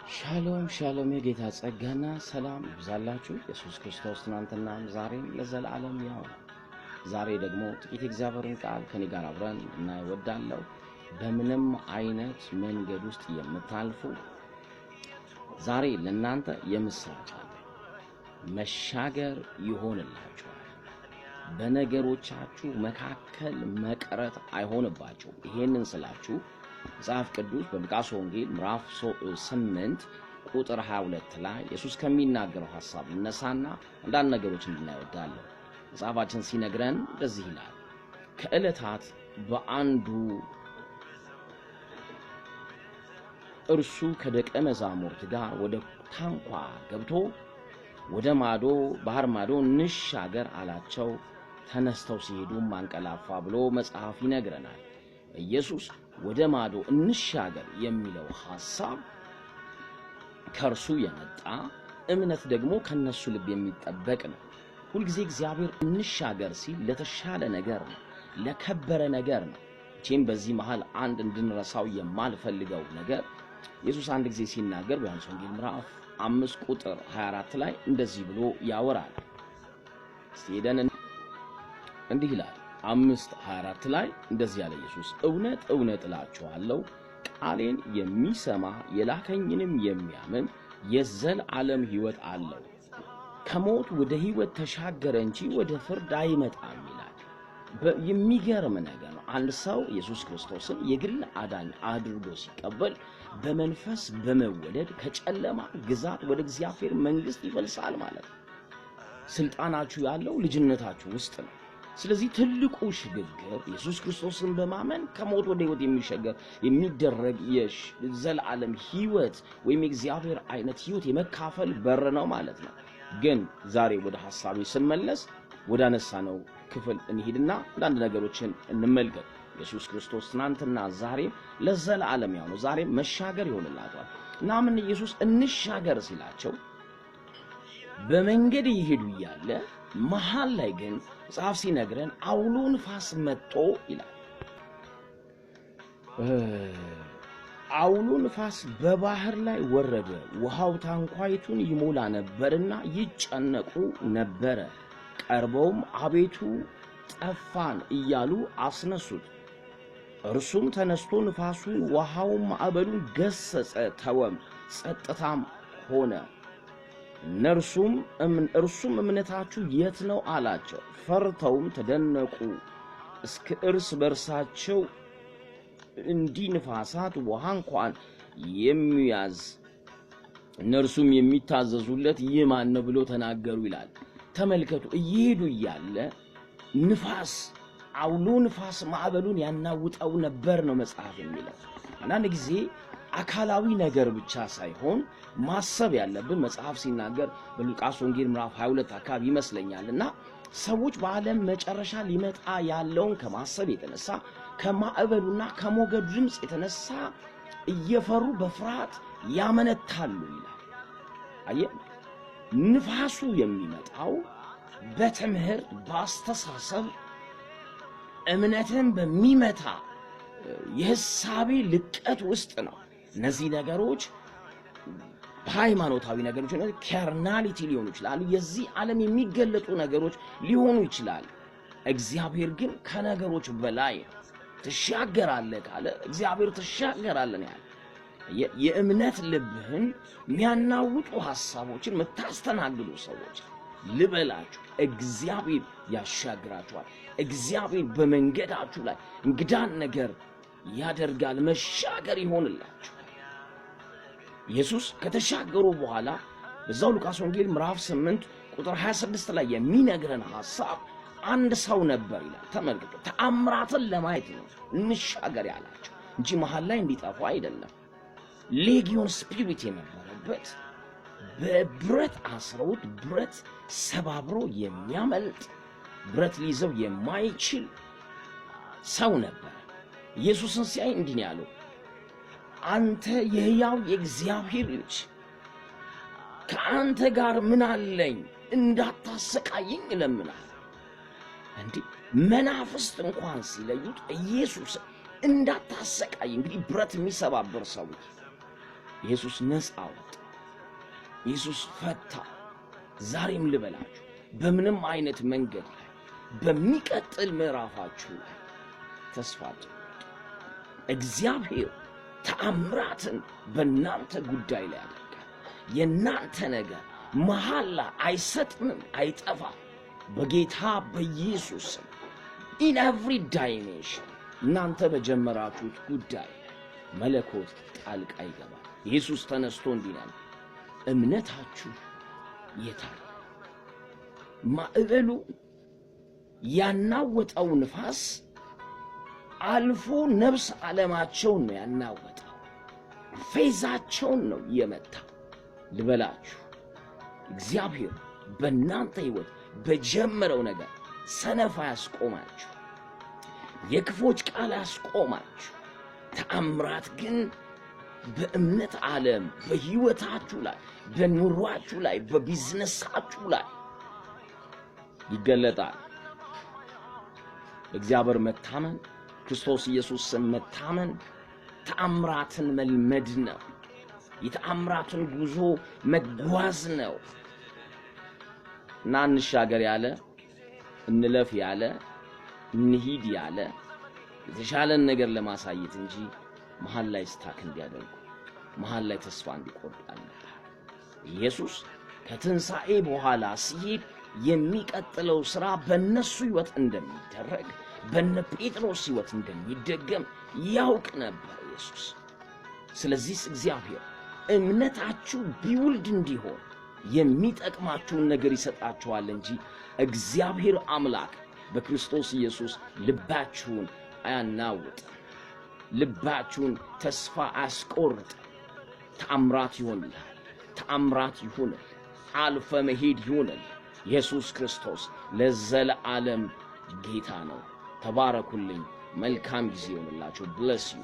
ሻሎም ሻሎም የጌታ ጸጋና ሰላም ይብዛላችሁ። ኢየሱስ ክርስቶስ ትናንትና ዛሬም ለዘላለም ያው ነው። ዛሬ ደግሞ ጥቂት እግዚአብሔርን ቃል ከኔ ጋር አብረን እናይወዳለው። በምንም አይነት መንገድ ውስጥ የምታልፉ ዛሬ ለእናንተ የምስራች አለ። መሻገር ይሆንላችኋል። በነገሮቻችሁ መካከል መቅረት አይሆንባችሁ። ይሄንን ስላችሁ መጽሐፍ ቅዱስ በሉቃስ ወንጌል ምዕራፍ 8 ቁጥር 22 ላይ ኢየሱስ ከሚናገረው ሐሳብ እነሳና አንዳንድ ነገሮች እንድናይወዳለን። መጽሐፋችን ሲነግረን እንደዚህ ይላል። ከዕለታት በአንዱ እርሱ ከደቀ መዛሙርት ጋር ወደ ታንኳ ገብቶ ወደ ማዶ ባህር ማዶ እንሻገር አላቸው። ተነስተው ሲሄዱም አንቀላፋ ብሎ መጽሐፍ ይነግረናል። ኢየሱስ ወደ ማዶ እንሻገር የሚለው ሐሳብ ከርሱ የመጣ እምነት ደግሞ ከነሱ ልብ የሚጠበቅ ነው። ሁሉ ጊዜ እግዚአብሔር እንሻገር ሲል ለተሻለ ነገር ነው፣ ለከበረ ነገር ነው። እቺም በዚህ መሃል አንድ እንድንረሳው የማልፈልገው ነገር ኢየሱስ አንድ ጊዜ ሲናገር በዮሐንስ ወንጌል ምዕራፍ 5 ቁጥር 24 ላይ እንደዚህ ብሎ ያወራል። ሲሄደን እንዲህ ይላል 5:24 ላይ እንደዚህ ያለ ኢየሱስ እውነት እውነት እላችኋለሁ ቃሌን የሚሰማ የላከኝንም የሚያምን የዘላለም ሕይወት አለው፣ ከሞት ወደ ሕይወት ተሻገረ እንጂ ወደ ፍርድ አይመጣም ይላል። የሚገርም ነገር ነው። አንድ ሰው ኢየሱስ ክርስቶስን የግል አዳኝ አድርጎ ሲቀበል በመንፈስ በመወለድ ከጨለማ ግዛት ወደ እግዚአብሔር መንግሥት ይፈልሳል ማለት ነው። ስልጣናችሁ ያለው ልጅነታችሁ ውስጥ ነው። ስለዚህ ትልቁ ሽግግር ኢየሱስ ክርስቶስን በማመን ከሞት ወደ ሕይወት የሚደረግ የዘላለም ሕይወት ወይም የእግዚአብሔር አይነት ሕይወት የመካፈል በር ነው ማለት ነው። ግን ዛሬ ወደ ሐሳቤ ስንመለስ ወደ አነሳነው ክፍል እንሂድና አንዳንድ ነገሮችን እንመልከት። ኢየሱስ ክርስቶስ ትናንትና ዛሬም ለዘላለም ያው ነው። ዛሬም መሻገር ይሆንላቸዋል እና ምን ኢየሱስ እንሻገር ሲላቸው በመንገድ ይሄዱ እያለ መሃል ላይ ግን መጽሐፍ ሲነግረን አውሎ ንፋስ መጥቶ ይላል። አውሎ ንፋስ በባህር ላይ ወረደ፣ ውሃው ታንኳይቱን ይሞላ ነበርና ይጨነቁ ነበረ። ቀርበውም አቤቱ ጠፋን እያሉ አስነሱት። እርሱም ተነስቶ ንፋሱን ውሃውን ማዕበሉን ገሰጸ፣ ተወም፣ ጸጥታም ሆነ። እርሱም እምነታችሁ የት ነው አላቸው። ፈርተውም ተደነቁ። እስከ እርስ በርሳቸው እንዲህ ንፋሳት ውሃ እንኳን የሚያዝ እነርሱም የሚታዘዙለት ይህ ማን ነው ብሎ ተናገሩ ይላል። ተመልከቱ፣ እየሄዱ እያለ ንፋስ አውሎ ንፋስ ማዕበሉን ያናውጠው ነበር ነው መጽሐፍ የሚለው። አንዳንድ ጊዜ አካላዊ ነገር ብቻ ሳይሆን ማሰብ ያለብን መጽሐፍ ሲናገር በሉቃስ ወንጌል ምዕራፍ 22 አካባቢ ይመስለኛልና ሰዎች በዓለም መጨረሻ ሊመጣ ያለውን ከማሰብ የተነሳ ከማዕበሉና ከሞገዱ ድምፅ የተነሳ እየፈሩ በፍርሃት ያመነታሉ ይላል። አየህ፣ ንፋሱ የሚመጣው በትምህርት በአስተሳሰብ እምነትን በሚመታ የሐሳቤ ልቀት ውስጥ ነው። እነዚህ ነገሮች በሃይማኖታዊ ነገሮች ነው፣ ካርናሊቲ ሊሆኑ ይችላሉ፣ የዚህ ዓለም የሚገለጡ ነገሮች ሊሆኑ ይችላል። እግዚአብሔር ግን ከነገሮች በላይ ትሻገራለህ ካለ እግዚአብሔር ትሻገራለህ ያለ የእምነት ልብህን የሚያናውጡ ሐሳቦችን የምታስተናግዱ ሰዎች ልበላችሁ፣ እግዚአብሔር ያሻግራችኋል። እግዚአብሔር በመንገዳችሁ ላይ እንግዳን ነገር ያደርጋል። መሻገር ይሆንላችኋል። ኢየሱስ ከተሻገሩ በኋላ በዛው ሉቃስ ወንጌል ምዕራፍ 8 ቁጥር 26 ላይ የሚነግረን ሐሳብ አንድ ሰው ነበር ይላል። ተመልከቱ፣ ተአምራትን ለማየት ነው እንሻገር ያላቸው እንጂ መሃል ላይ እንዲጠፋ አይደለም። ሌጊዮን ስፒሪት የነበረበት በብረት አስረውት ብረት ሰባብሮ የሚያመልጥ ብረት ሊይዘው የማይችል ሰው ነበር። ኢየሱስን ሲያይ እንዲህ ነው ያለው፣ አንተ የሕያው የእግዚአብሔር ልጅ ከአንተ ጋር ምን አለኝ? እንዳታሰቃየኝ እለምናለሁ። እንዲህ መናፍስት እንኳን ሲለዩት ኢየሱስ እንዳታሰቃይ እንግዲህ ብረት የሚሰባበር ሰው ኢየሱስ ነፃ አወጣ። ኢየሱስ ፈታ። ዛሬም ልበላችሁ በምንም አይነት መንገድ ላይ በሚቀጥል ምዕራፋችሁ ላይ ተስፋ አድርጉ። እግዚአብሔር ተአምራትን በእናንተ ጉዳይ ላይ ያደርጋል። የእናንተ ነገር መሐላ አይሰጥምም፣ አይጠፋም። በጌታ በኢየሱስ ስም in every dimension እናንተ በጀመራችሁት ጉዳይ መለኮት ጣልቃ ይገባል። ኢየሱስ ተነስቶ እንዲህ አለ፣ እምነታችሁ የታለ? ማዕበሉ ያናወጠው ንፋስ አልፎ ነፍስ ዓለማቸውን ነው ያናወጠው፣ ፌዛቸውን ነው የመታው። ልበላችሁ እግዚአብሔር በእናንተ ሕይወት በጀመረው ነገር ሰነፍ ያስቆማችሁ፣ የክፎች ቃል ያስቆማችሁ። ተአምራት ግን በእምነት ዓለም በሕይወታችሁ ላይ፣ በኑሯችሁ ላይ፣ በቢዝነሳችሁ ላይ ይገለጣል። እግዚአብሔር መታመን፣ ክርስቶስ ኢየሱስ መታመን ተአምራትን መልመድ ነው። የተአምራትን ጉዞ መጓዝ ነው። እና እንሻገር ያለ፣ እንለፍ ያለ፣ እንሂድ ያለ የተሻለን ነገር ለማሳየት እንጂ መሃል ላይ ስታክ እንዲያደርጉ መሃል ላይ ተስፋ እንዲቆርጡ አልነበረ። ኢየሱስ ከትንሣኤ በኋላ ሲሄድ የሚቀጥለው ሥራ በእነሱ ሕይወት እንደሚደረግ በነ ጴጥሮስ ሕይወት እንደሚደገም ያውቅ ነበር ኢየሱስ። ስለዚህ እግዚአብሔር እምነታችሁ ቢውልድ እንዲሆን የሚጠቅማችሁን ነገር ይሰጣችኋል እንጂ እግዚአብሔር አምላክ በክርስቶስ ኢየሱስ ልባችሁን አያናውጥም፣ ልባችሁን ተስፋ አያስቆርጥ። ተአምራት ይሆንልሃል፣ ተአምራት ይሁንል፣ አልፈ መሄድ ይሁንል። ኢየሱስ ክርስቶስ ለዘለዓለም ጌታ ነው። ተባረኩልኝ። መልካም ጊዜ ይሁንላችሁ። ብለስ ዩ